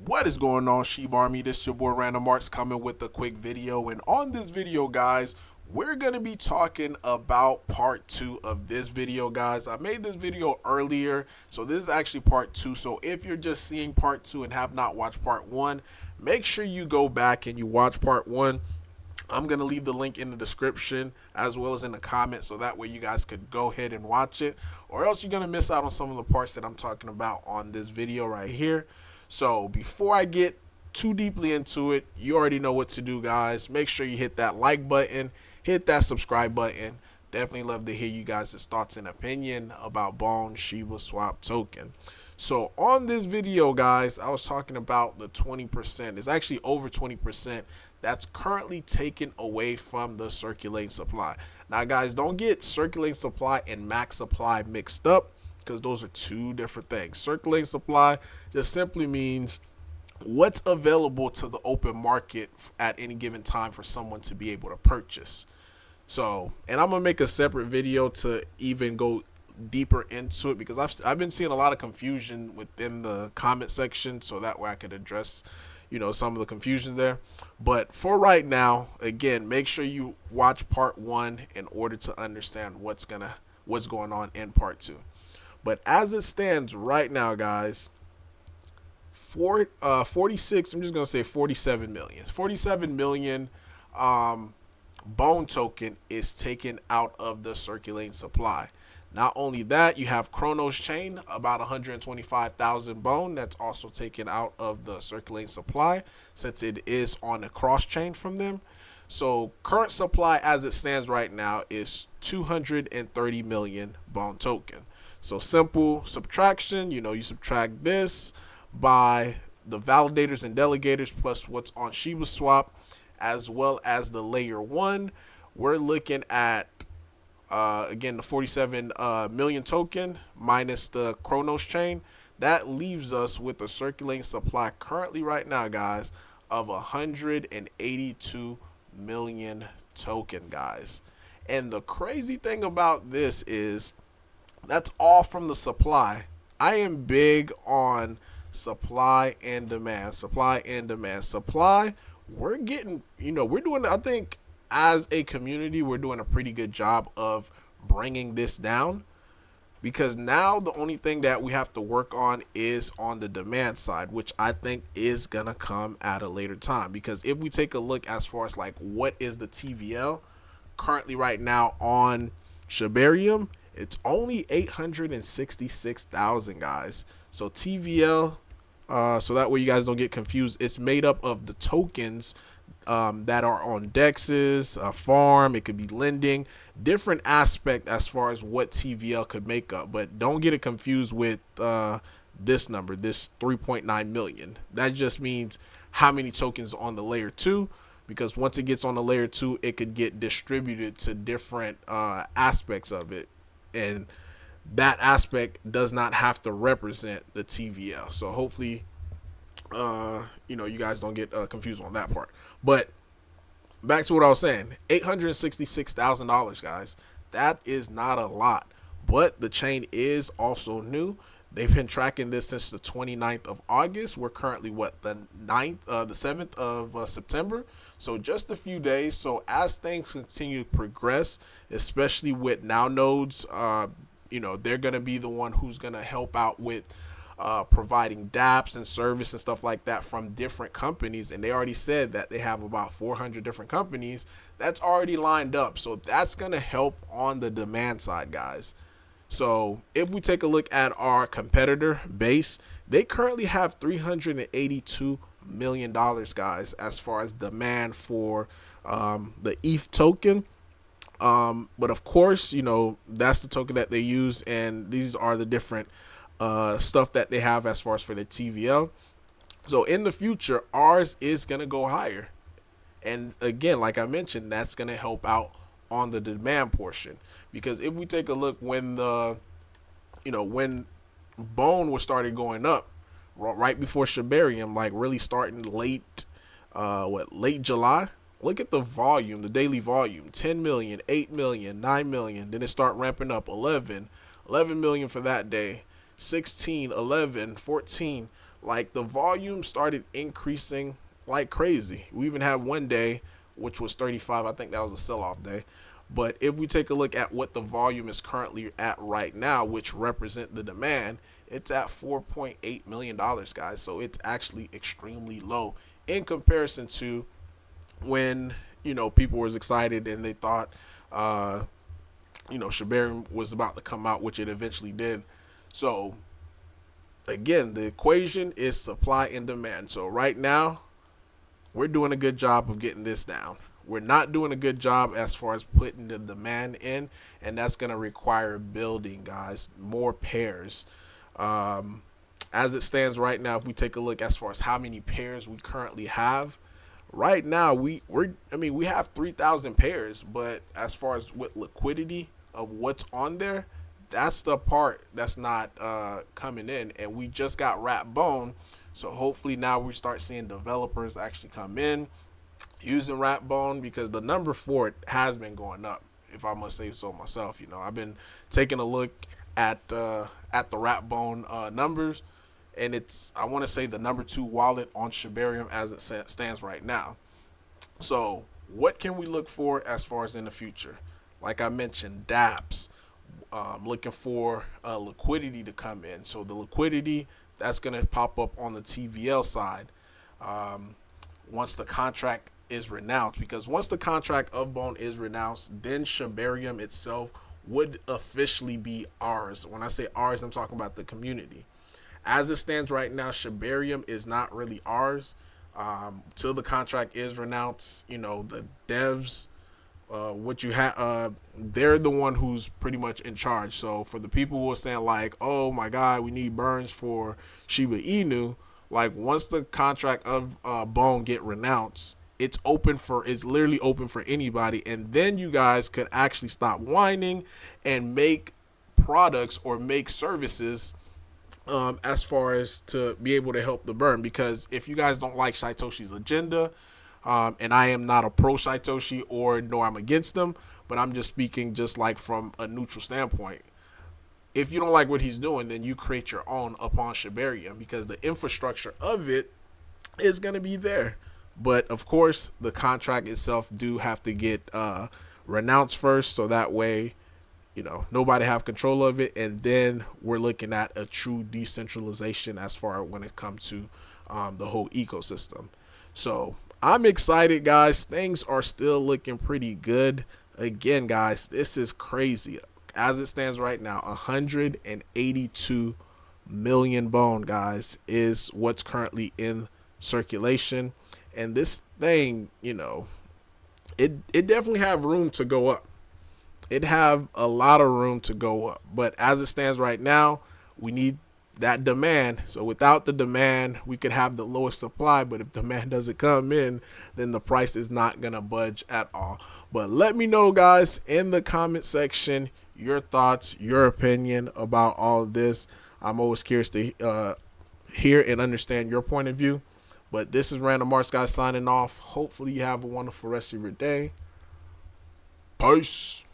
What is going on, Sheep Army? This is your boy Random Arts coming with a quick video. And on this video, guys, we're going to be talking about part 2 of this video, guys. I made this video earlier, so this is actually part 2. So if you're just seeing part 2 and have not watched part 1, make sure you go back and you watch part 1. I'm going to leave the link in the description as well as in the comments, so that way you guys could go ahead and watch it, or else you're going to miss out on some of the parts that I'm talking about on this video right here. So before I get too deeply into it, you already know what to do, guys. Make sure you hit that like button, hit that subscribe button. Definitely love to hear you guys' thoughts and opinion about Bone Shiba Swap token. So on this video, guys, I was talking about the 20%. It's actually over 20% that's currently taken away from the circulating supply. Now, guys, don't get circulating supply and max supply mixed up, because those are two different things. Circulating supply just simply means what's available to the open market at any given time for someone to be able to purchase. So, and I'm gonna make a separate video to even go deeper into it, because I've been seeing a lot of confusion within the comment section, so that way I could address some of the confusion there. But for right now, again, make sure you watch part 1 in order to understand what's going on in part 2. But as it stands right now, guys, 46, I'm just going to say 47 million. 47 million Bone token is taken out of the circulating supply. Not only that, you have Chronos Chain, about 125,000 Bone, that's also taken out of the circulating supply, since it is on a cross chain from them. So current supply as it stands right now is 230 million Bone token. So simple subtraction, you subtract this by the validators and delegators plus what's on Shiba Swap, as well as the layer 1. We're looking at again the 47 million token minus the Chronos chain. That leaves us with a circulating supply currently right now, guys, of 182 million token, guys. And the crazy thing about this is that's all from the supply. I am big on supply and demand. Supply, we're getting, we're doing, I think as a community, we're doing a pretty good job of bringing this down, because now the only thing that we have to work on is on the demand side, which I think is gonna come at a later time. Because if we take a look as far as like what is the TVL currently right now on Shibarium, it's only 866,000, guys. So TVL, so that way you guys don't get confused, it's made up of the tokens that are on dexes, farm, it could be lending, different aspect as far as what TVL could make up. But don't get it confused with this number, this 3.9 million. That just means how many tokens on the layer 2, because once it gets on the layer 2, it could get distributed to different aspects of it, and that aspect does not have to represent the TVL. So hopefully you guys don't get confused on that part. But back to what I was saying, $866,000, guys. That is not a lot, but the chain is also new. They've been tracking this since the 29th of August. We're currently the 7th of September. So just a few days. So as things continue to progress, especially with now nodes, they're going to be the one who's going to help out with providing dApps and service and stuff like that from different companies. And they already said that they have about 400 different companies that's already lined up. So that's going to help on the demand side, guys. So if we take a look at our competitor Base, they currently have $382 million, guys, as far as demand for the ETH token. But of course, that's the token that they use, and these are the different stuff that they have as far as for the TVL. So in the future, ours is going to go higher. And again, like I mentioned, that's going to help out on the demand portion. Because if we take a look when when Bone was started going up, right before Shibarium, like really starting late July. Look at the volume, the daily volume, 10 million, 8 million, 9 million. Then it start ramping up 11 million for that day. 16, 11, 14, like the volume started increasing like crazy. We even had one day, which was 35. I think that was a sell-off day. But if we take a look at what the volume is currently at right now, which represent the demand, it's at $4.8 million, guys. So it's actually extremely low in comparison to when people was excited and they thought Shibarium was about to come out, which it eventually did. So again, the equation is supply and demand. So right now, we're doing a good job of getting this down. We're not doing a good job as far as putting the demand in, and that's going to require building, guys, more pairs. As it stands right now, if we take a look as far as how many pairs we currently have, right now we have 3,000 pairs, but as far as with liquidity of what's on there, that's the part that's not coming in, and we just got wrap bone. So hopefully now we start seeing developers actually come in using wrap bone, because the number for it has been going up, if I must say so myself. I've been taking a look at the wrap bone numbers, and it's, I want to say, the number 2 wallet on Shibarium as it stands right now. So what can we look for as far as in the future? Like I mentioned, dApps. Looking for liquidity to come in. So the liquidity that's going to pop up on the TVL side once the contract is renounced. Because once the contract of Bone is renounced, then Shibarium itself would officially be ours. When I say ours, I'm talking about the community. As it stands right now, Shibarium is not really ours. Till the contract is renounced, the devs, what you have, they're the one who's pretty much in charge. So for the people who are saying like, oh my God, we need burns for Shiba Inu, like once the contract of Bone get renounced, it's literally open for anybody. And then you guys could actually stop whining and make products or make services as far as to be able to help the burn. Because if you guys don't like Satoshi's agenda, and I am not a pro Satoshi nor I'm against them, but I'm just speaking just like from a neutral standpoint. If you don't like what he's doing, then you create your own upon Shibarium, because the infrastructure of it is going to be there. But of course, the contract itself do have to get renounced first, so that way, nobody have control of it, and then we're looking at a true decentralization as far when it comes to the whole ecosystem. So I'm excited, guys. Things are still looking pretty good. Again, guys, this is crazy. As it stands right now, 182 million bone, guys, is what's currently in circulation. And this thing, it definitely have room to go up. It have a lot of room to go up. But as it stands right now, we need that demand. So without the demand, we could have the lowest supply, but if demand doesn't come in, then the price is not gonna budge at all. But let me know, guys, in the comment section, your thoughts, your opinion about all of this. I'm always curious to hear and understand your point of view. But this is Random Arts, guys, signing off. Hopefully you have a wonderful rest of your day. Peace.